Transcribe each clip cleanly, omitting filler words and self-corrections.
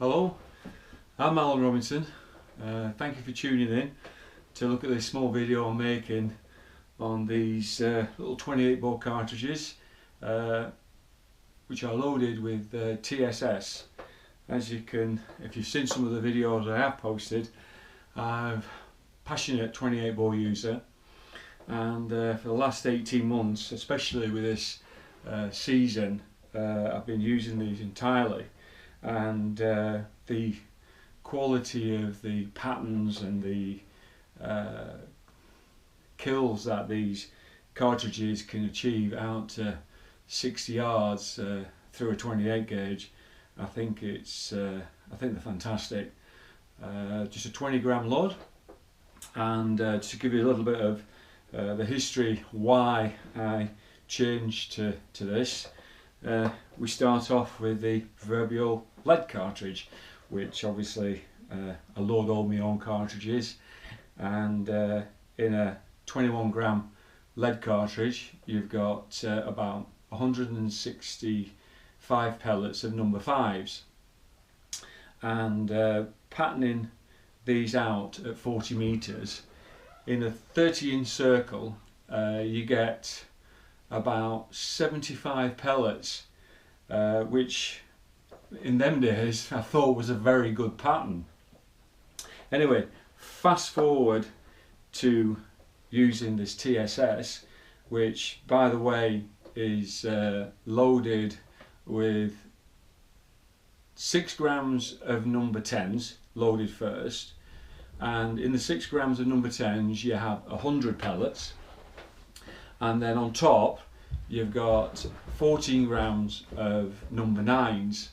Hello, I'm Alan Robinson. Thank you for tuning in to look at this small video I'm making on these little 28 bore cartridges which are loaded with TSS. As you can, if you've seen some of the videos I have posted, I'm a passionate 28 bore user, and for the last 18 months, especially with this season, I've been using these entirely. And the quality of the patterns and the kills that these cartridges can achieve out to 60 yards through a 28 gauge, I think they're fantastic. Just a 20 gram load, and to give you a little bit of the history why I changed to this. We start off with the proverbial lead cartridge, which obviously I load all my own cartridges, and in a 21 gram lead cartridge you've got about 165 pellets of number 5s, and patterning these out at 40 meters in a 30-inch circle, you get about 75 pellets, which in them days I thought was a very good pattern. Anyway, fast forward to using this TSS, which by the way is loaded with 6 grams of number 10s loaded first, and in the 6 grams of number 10s you have 100 pellets, and then on top you've got 14 grams of number 9s,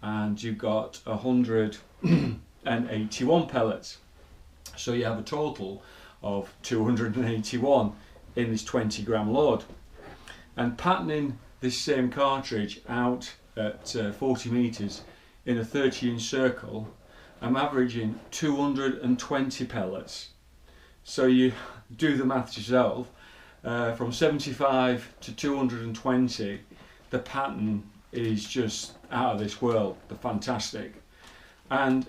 and you've got 181 pellets. So you have a total of 281 in this 20 gram load. And patterning this same cartridge out at 40 meters in a 30-inch circle, I'm averaging 220 pellets. So you do the math yourself. From 75 to 220, the pattern is just out of this world. They're fantastic. And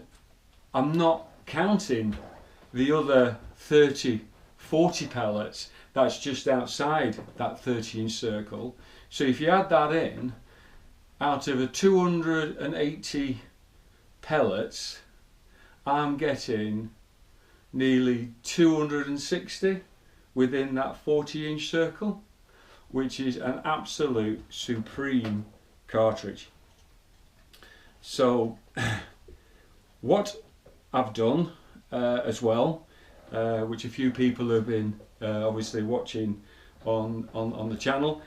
I'm not counting the other 30, 40 pellets that's just outside that 30-inch circle. So if you add that in, out of a 280 pellets, I'm getting nearly 260 within that 40-inch circle, which is an absolute supreme cartridge. So what I've done as well, which a few people have been obviously watching on the channel,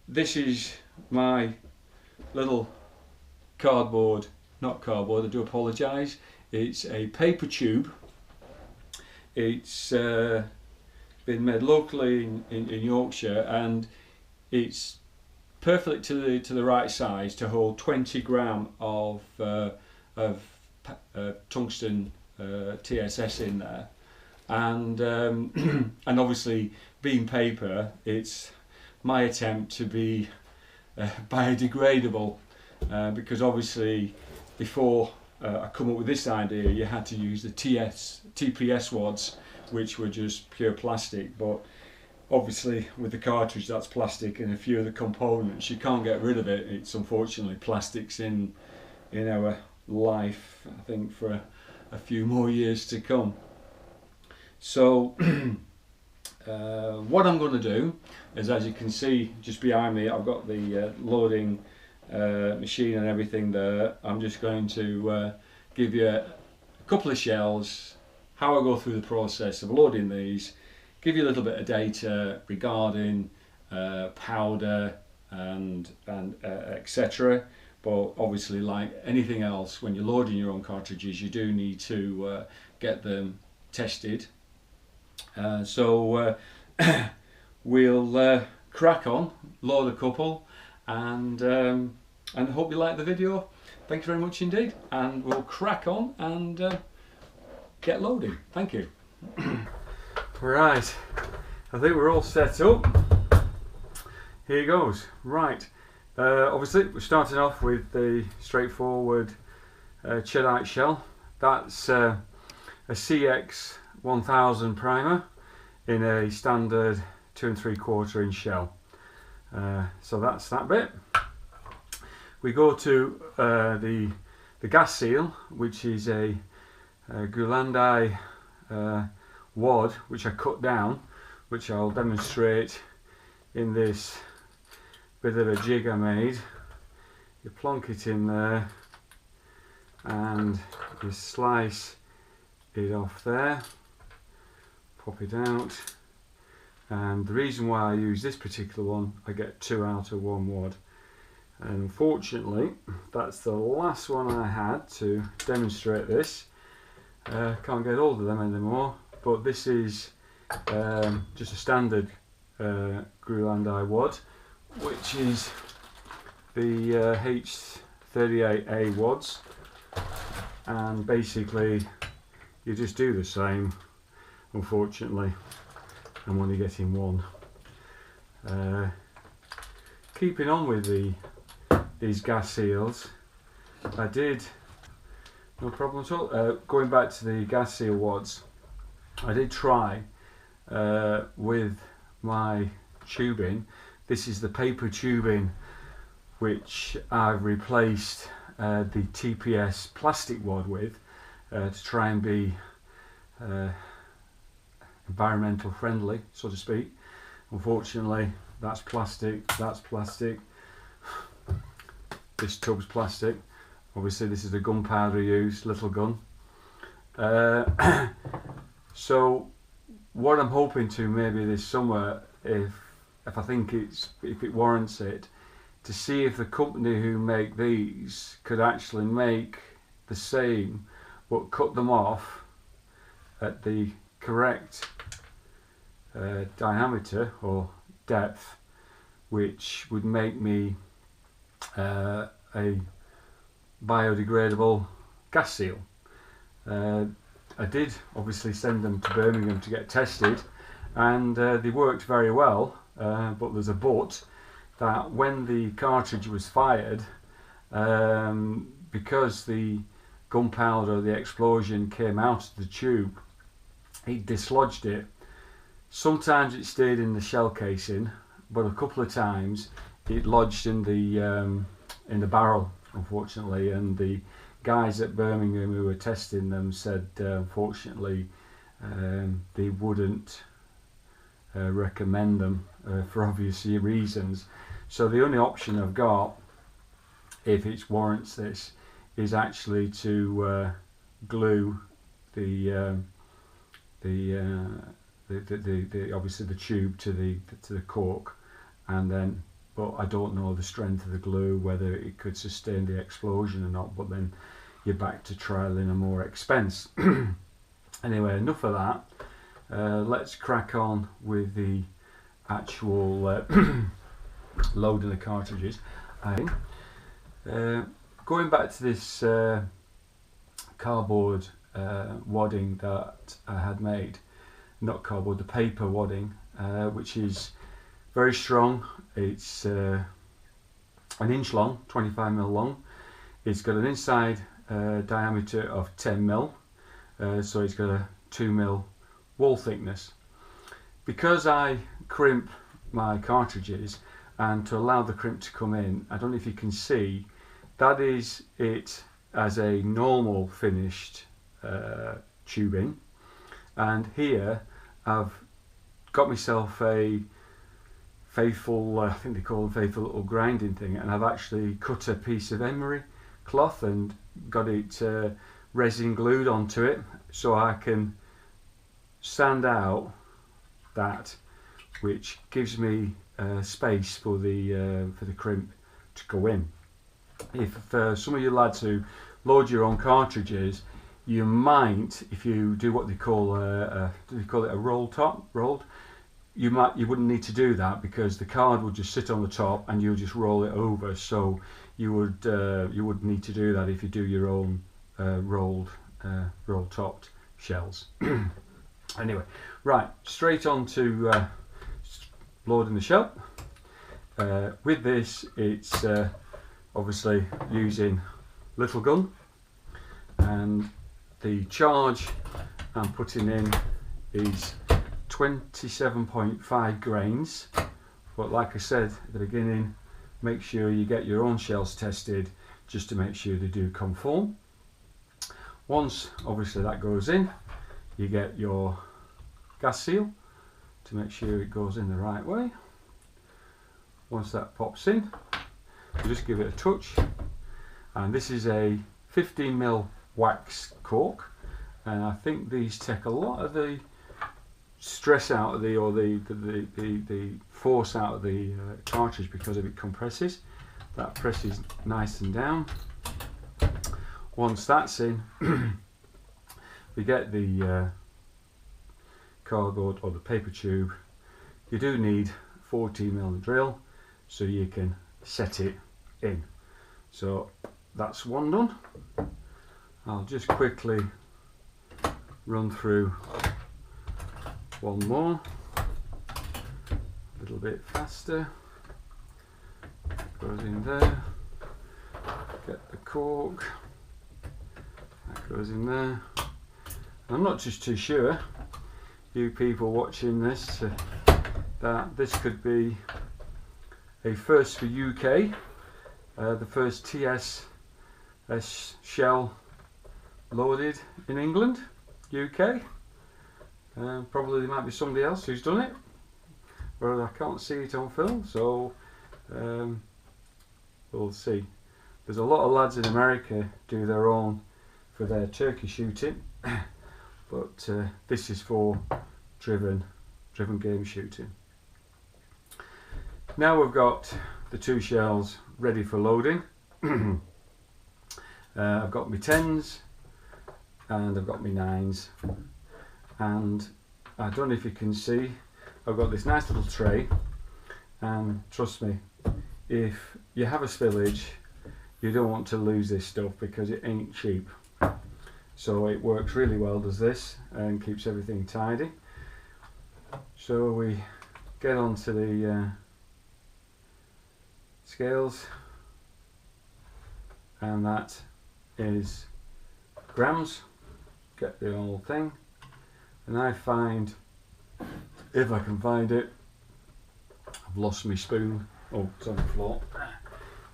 this is my little cardboard, not cardboard, I do apologise, it's a paper tube. It's been made locally in Yorkshire, and it's perfect to the right size to hold 20 gram of tungsten TSS in there, and and obviously being paper, it's my attempt to be biodegradable, because obviously before I come up with this idea you had to use the TPS wads, which were just pure plastic, but obviously with the cartridge that's plastic, and a few of the components you can't get rid of it. It's unfortunately plastics in our life, I think, for a few more years to come. So what I'm going to do is, as you can see just behind me, I've got the loading machine and everything there. I'm just going to give you a couple of shells, how I go through the process of loading these, give you a little bit of data regarding powder and etc. But obviously, like anything else, when you're loading your own cartridges, you do need to get them tested. So we'll crack on, load a couple, and hope you like the video. Thank you very much indeed, and we'll crack on and get loading. Thank you. Right, I think we're all set up. Here goes. Right, obviously we're starting off with the straightforward cheddite shell. That's a CX 1000 primer in a standard 2 3/4 inch shell. So that's that bit. We go to the gas seal, which is a Gulandai wad, which I cut down, which I'll demonstrate in this bit of a jig I made. You plonk it in there and you slice it off there, pop it out, and the reason why I use this particular one, I get 2 out of 1 wad. And unfortunately, that's the last one I had to demonstrate this. Can't get hold of them anymore, but this is just a standard Gulandai wad, which is the H38A wads, and basically you just do the same. Unfortunately, I'm only getting one. Keeping on with these gas seals, I did, no problem at all, going back to the gas seal wads, I did try with my tubing. This is the paper tubing which I've replaced the TSS plastic wad with to try and be environmental friendly, so to speak. Unfortunately, that's plastic, this tub's plastic. Obviously this is the gunpowder used, little gun. So what I'm hoping to maybe this summer, if I think if it warrants it, to see if the company who make these could actually make the same but cut them off at the correct diameter or depth, which would make me a biodegradable gas seal. I did obviously send them to Birmingham to get tested, and they worked very well, but there's a but, that when the cartridge was fired, because the gunpowder, the explosion came out of the tube, it dislodged it. Sometimes it stayed in the shell casing, but a couple of times it lodged in the barrel, unfortunately, and the guys at Birmingham who were testing them said unfortunately they wouldn't recommend them for obvious reasons. So the only option I've got, if it warrants this, is actually to glue the obviously the tube to the cork, and then, but I don't know the strength of the glue, whether it could sustain the explosion or not, but then you're back to trialing and more expense. Anyway, enough of that. Let's crack on with the actual loading the cartridges. Going back to this cardboard wadding that I had made, not cardboard, the paper wadding, which is very strong. It's an inch long, 25mm long. It's got an inside diameter of 10mm, so it's got a 2mm wall thickness. Because I crimp my cartridges, and to allow the crimp to come in, I don't know if you can see, that is it as a normal finished tubing, and here I've got myself a faithful, I think they call them faithful little grinding thing, and I've actually cut a piece of emery cloth and got it resin glued onto it, so I can sand out that, which gives me space for the crimp to go in. If some of you lads who load your own cartridges, you might, if you do what they call do they call it a rolled, you wouldn't need to do that, because the card would just sit on the top and you'll just roll it over. So you would need to do that if you do your own roll topped shells. Anyway, right, straight on to loading the shell. With this, it's obviously using little gun. and the charge I'm putting in is 27.5 grains, but like I said at the beginning, make sure you get your own shells tested just to make sure they do conform. Once obviously that goes in, you get your gas seal to make sure it goes in the right way. Once that pops in, you just give it a touch, and this is a 15mm wax cork, and I think these take a lot of the stress out of the force out of the cartridge because of it compresses. That presses nice and down. Once that's in, we get the cardboard or the paper tube. You do need 14mm drill so you can set it in. So that's one done. I'll just quickly run through one more, a little bit faster. Goes in there, get the cork, that goes in there. I'm not just too sure, you people watching this, that this could be a first for UK, the first TSS shell loaded in England, UK. Probably there might be somebody else who's done it, but I can't see it on film, so we'll see. There's a lot of lads in America do their own for their turkey shooting, but this is for driven game shooting. Now we've got the two shells ready for loading. I've got my 10s and I've got my 9s, and I don't know if you can see, I've got this nice little tray, and trust me, if you have a spillage, you don't want to lose this stuff because it ain't cheap. So it works really well, does this, and keeps everything tidy. So we get onto the scales, and that is grams. Get the whole thing, and I find, if I can find it, I've lost my spoon. Oh, it's on the floor.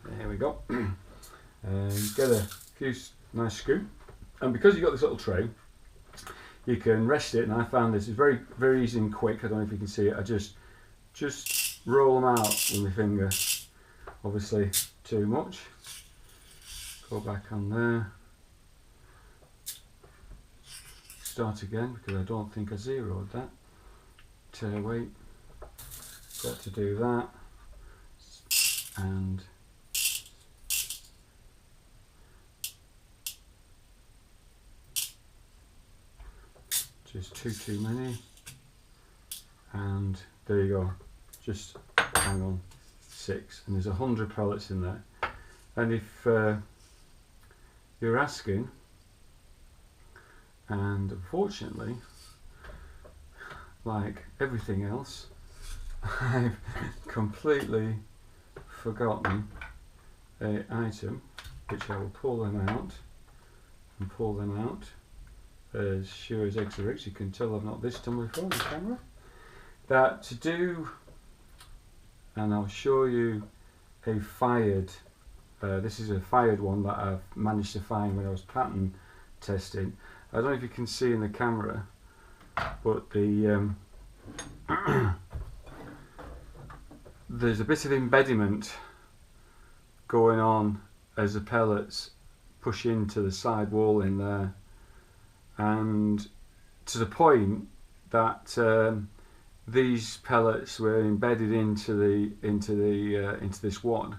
There we go. Get a few nice scoop, and because you've got this little tray, you can rest it. And I found this is very easy and quick. I don't know if you can see it. I just roll them out with my finger. Obviously, too much. Go back on there. Start again because I don't think I zeroed that. Wait. Got to do that. And just too many, and there you go, just hang on, 6, and there's 100 pellets in there. And if you're asking, and unfortunately, like everything else, I've completely forgotten an item, which I will pull them out and pull them out as sure as eggs are eggs. You can tell I've not this done before on the camera. That to do, and I'll show you a fired, this is a fired one that I've managed to find when I was pattern testing. I don't know if you can see in the camera, but the there's a bit of embedment going on as the pellets push into the side wall in there, and to the point that these pellets were embedded into this wad,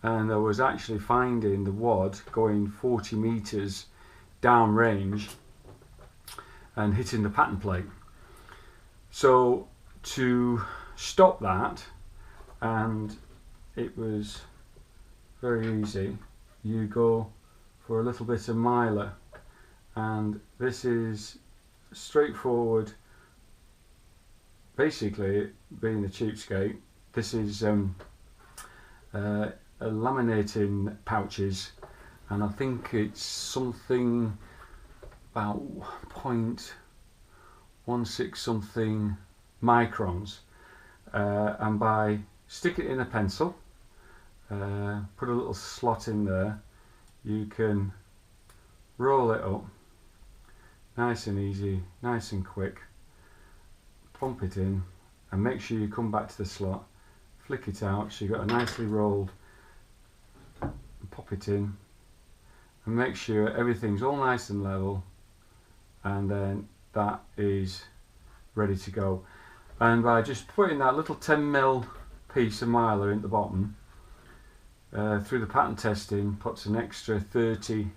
and I was actually finding the wad going 40 meters down range and hitting the pattern plate. So to stop that, and it was very easy, you go for a little bit of mylar, and this is straightforward. Basically, being a cheapskate, this is laminating pouches, and I think it's something about 0.16 something microns, and by sticking it in a pencil, put a little slot in there, you can roll it up nice and easy, nice and quick, plump it in, and make sure you come back to the slot, flick it out so you've got a nicely rolled, pop it in, and make sure everything's all nice and level, and then that is ready to go. And by just putting that little 10mm piece of mylar in the bottom, through the pattern testing, puts an extra 30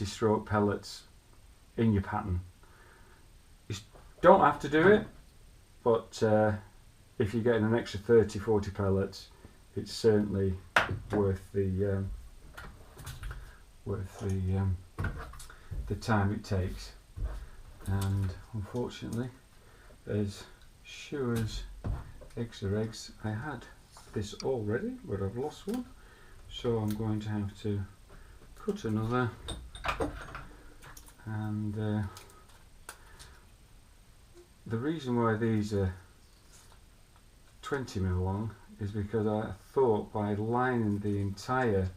stroke pellets in your pattern. You don't have to do it, but if you're getting an extra 30-40 pellets, it's certainly worth the time it takes. And unfortunately, as sure as eggs are eggs, I had this already, but I've lost one, so I'm going to have to cut another. And the reason why these are 20mm long is because I thought by lining the entire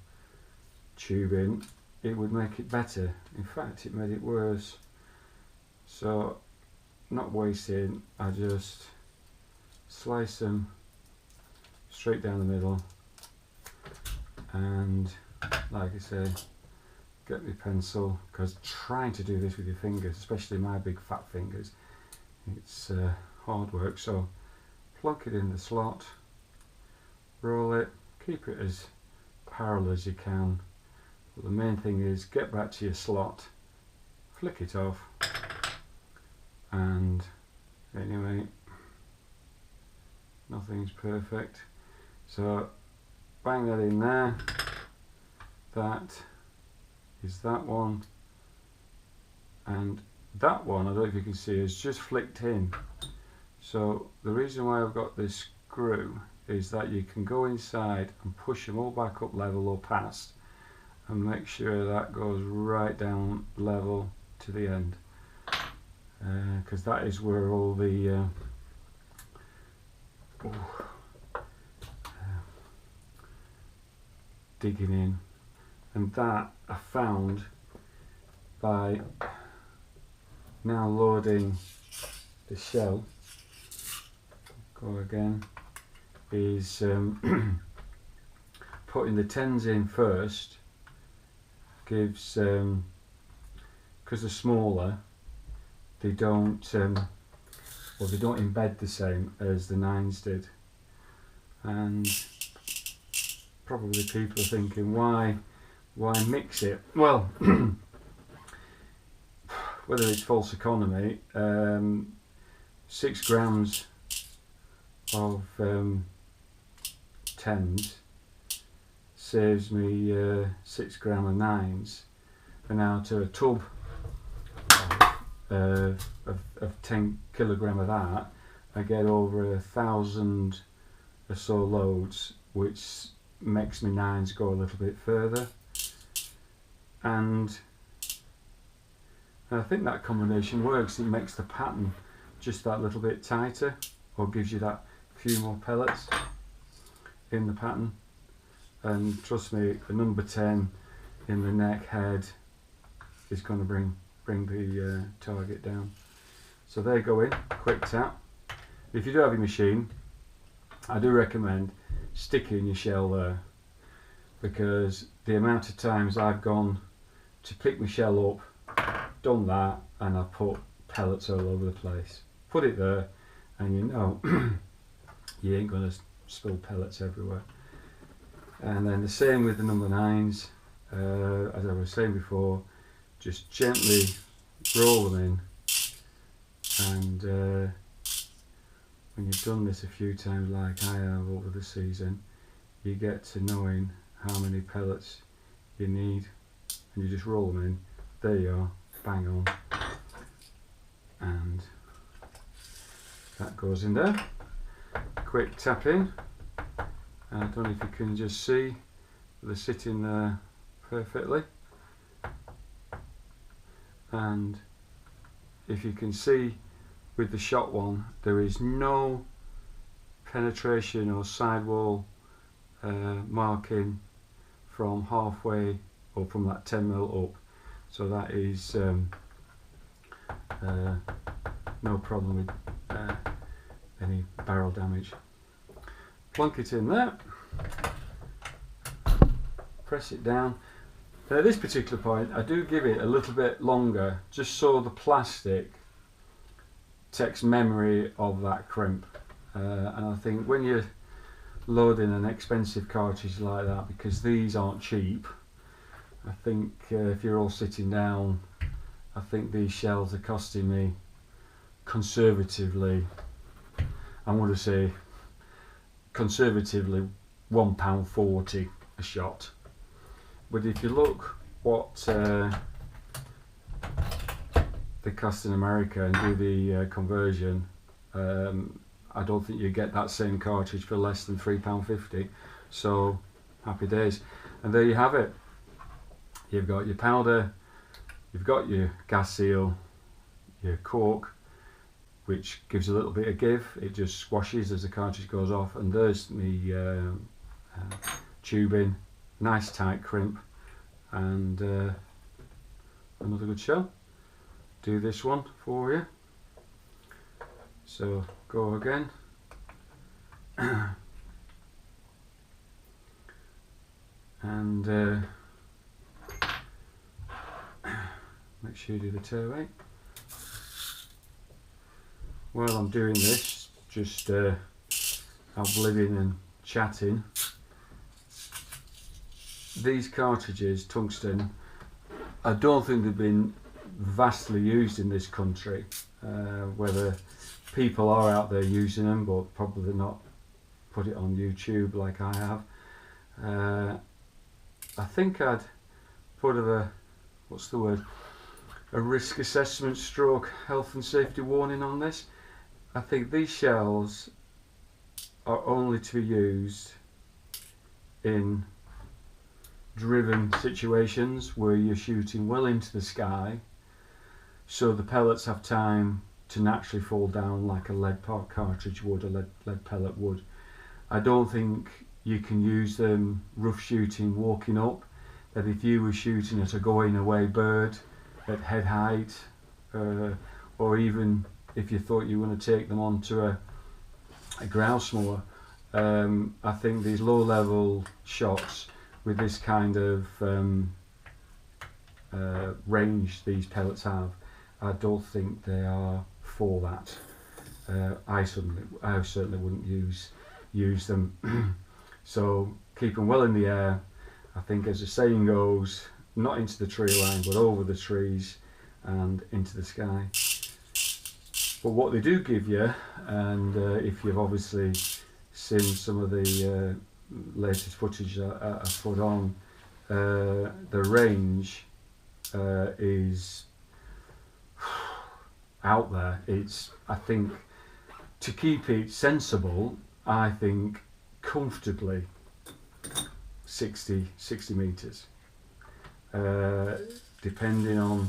tube in, it would make it better. In fact, it made it worse. So, not wasting, I just slice them straight down the middle, and like I say, get my pencil, because trying to do this with your fingers, especially my big fat fingers, it's hard work. So plug it in the slot, roll it, keep it as parallel as you can, but the main thing is get back to your slot, flick it off, and anyway, nothing's perfect, so bang that in there. That is that one, and that one, I don't know if you can see, is just flicked in. So the reason why I've got this screw is that you can go inside and push them all back up level or past, and make sure that goes right down level to the end, because that is where all the digging in, and that I found by now loading the shell, go again, is putting the 10s in first gives, because they're smaller, they don't they don't embed the same as the 9s did. And probably people are thinking, why mix it? Well, whether it's false economy, 6 grams of 10s saves me 6 grams of 9s, and now to a tub of 10 kilogram of that, I get over 1,000 or so loads, which makes my 9s go a little bit further. And I think that combination works. It makes the pattern just that little bit tighter, or gives you that few more pellets in the pattern. And trust me, a number 10 in the neck head is going to bring the target down. So there you go in, quick tap. If you do have your machine, I do recommend sticking your shell there, because the amount of times I've gone to pick my shell up, done that, and I've put pellets all over the place. Put it there, and you know you ain't going to spill pellets everywhere. And then the same with the number 9s, as I was saying before, just gently roll them in, and when you've done this a few times like I have over the season, you get to knowing how many pellets you need, and you just roll them in. There you are, bang on, and that goes in there. Quick tap in. I don't know if you can just see, but they're sitting there perfectly. and if you can see with the shot one, there is no penetration or sidewall marking from halfway or from that 10mm up, so that is no problem with any barrel damage. Plunk it in there, press it down. At this particular point I do give it a little bit longer, just so the plastic takes memory of that crimp, and I think when you're loading an expensive cartridge like that, because these aren't cheap, I think if you're all sitting down, I think these shells are costing me conservatively, I'm going to say conservatively £1.40 a shot. But if you look what they cost in America and do the conversion, I don't think you get that same cartridge for less than £3.50, so happy days. And there you have it. You've got your powder, you've got your gas seal, your cork, which gives a little bit of give, it just squashes as the cartridge goes off, and there's the tubing, nice tight crimp, and another good shell. Do this one for you, so go again. And make sure you do the toe weight. While I'm doing this, just outliving and chatting, these cartridges, tungsten, I don't think they've been vastly used in this country, whether people are out there using them, but probably not put it on YouTube like I have. I think I'd put a, what's the word, a risk assessment stroke health and safety warning on this. I think these shells are only to be used in driven situations where you're shooting well into the sky, so the pellets have time to naturally fall down like a lead cartridge would, a lead pellet would. I don't think you can use them rough shooting walking up, that if you were shooting at a going away bird at head height, or even if you thought you were going to take them onto a grouse mower, I think these low level shots with this kind of range these pellets have, I don't think they are for that. I certainly wouldn't use them. So keep them well in the air. I think, as the saying goes, not into the tree line but over the trees and into the sky. But what they do give you, and if you've obviously seen some of the latest footage that I put on, the range is out there. It's, I think, to keep it sensible, I think comfortably 60 meters, depending on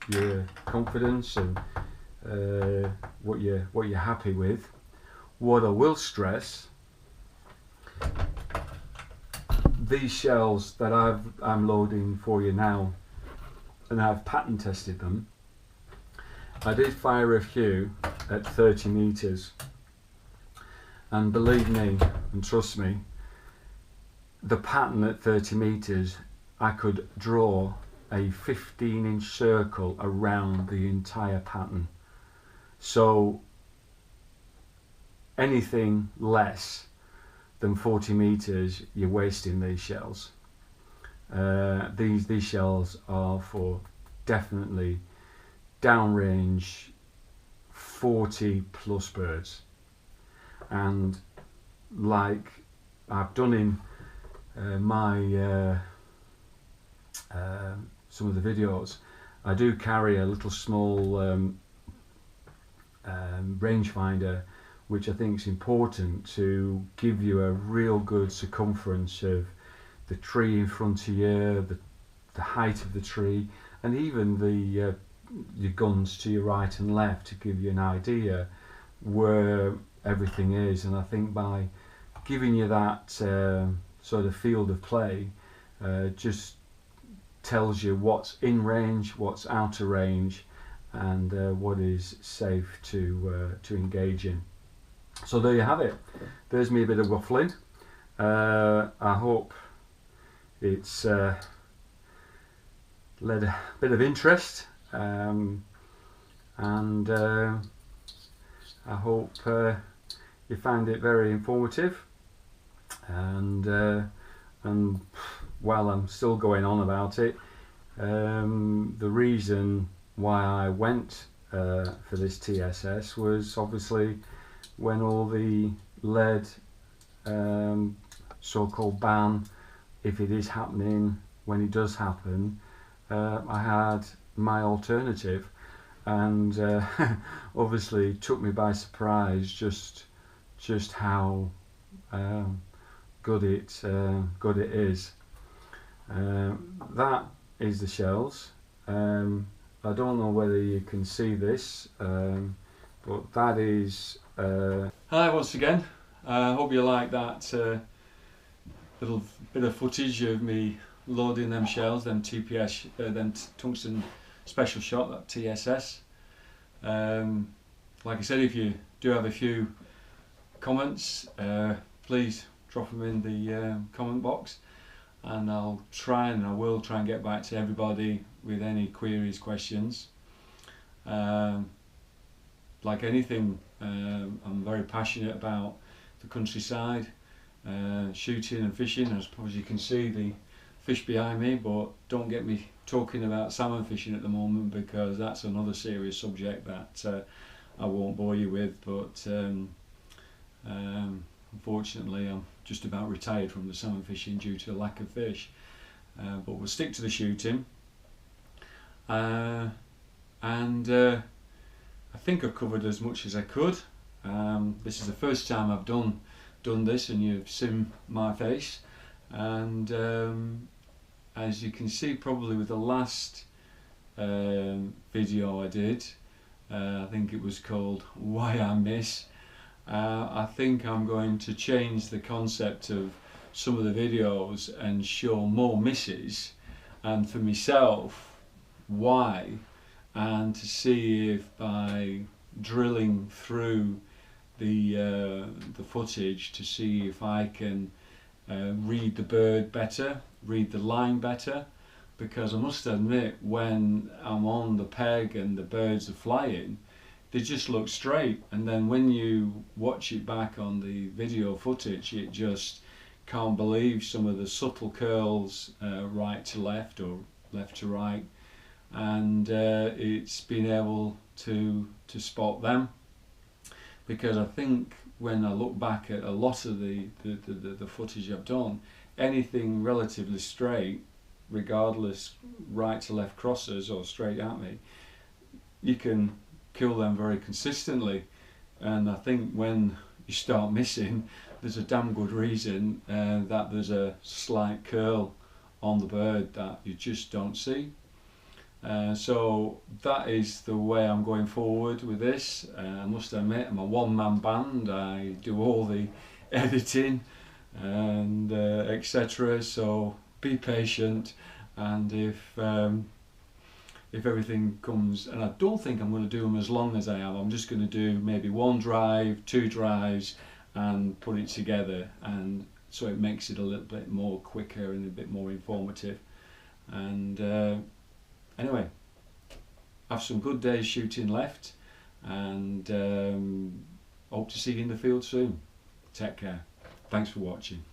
your confidence and what you're happy with. What I will stress, these shells that I'm loading for you now, and I've pattern tested them, I did fire a few at 30 meters, and believe me and trust me, the pattern at 30 meters, I could draw a 15-inch circle around the entire pattern. So anything less than 40 meters, you're wasting these shells. These shells are for definitely downrange 40 plus birds, and like I've done in my some of the videos, I do carry a little small rangefinder, which I think is important to give you a real good circumference of the tree in front of you, the height of the tree, and even the guns to your right and left to give you an idea where everything is. And I think by giving you that sort of field of play, just tells you what's in range, what's out of range, and what is safe to engage in. So there you have it. There's me a bit of waffling. I hope it's led a bit of interest, and I hope you found it very informative. And while I'm still going on about it, the reason why I went for this TSS was obviously when all the lead so-called ban, if it is happening, when it does happen, I had my alternative, and obviously took me by surprise just how good it is. That is the shells. I don't know whether you can see this, but that is. Hi once again. I hope you like that little bit of footage of me loading them shells, them TPS, them tungsten special shot, that TSS. Like I said, if you do have a few comments, please drop them in the comment box, and I will try and get back to everybody with any queries, questions. Like anything, I'm very passionate about the countryside, shooting and fishing. As you can see the fish behind me, but don't get me talking about salmon fishing at the moment, because that's another serious subject that I won't bore you with. But unfortunately I'm just about retired from the salmon fishing due to a lack of fish, but we'll stick to the shooting. And I think I've covered as much as I could. This is the first time I've done this, and you've seen my face. And as you can see probably with the last video I did, I think it was called Why I Miss. I think I'm going to change the concept of some of the videos and show more misses, and for myself why, and to see if by drilling through the footage to see if I can read the bird better, read the line better, because I must admit when I'm on the peg and the birds are flying, they just look straight, and then when you watch it back on the video footage, it just can't believe some of the subtle curls, right to left or left to right, and it's been able to spot them, because I think when I look back at a lot of the footage I've done, anything relatively straight, regardless right to left crosses or straight at me, you can kill them very consistently. And I think when you start missing, there's a damn good reason that there's a slight curl on the bird that you just don't see. So that is the way I'm going forward with this. I must admit, I'm a one-man band. I do all the editing and etc. So be patient, and if everything comes, and I don't think I'm going to do them as long as I am. I'm just going to do maybe one drive, two drives, and put it together, and so it makes it a little bit more quicker and a bit more informative. And anyway, have some good days shooting left, and hope to see you in the field soon. Take care. Thanks for watching.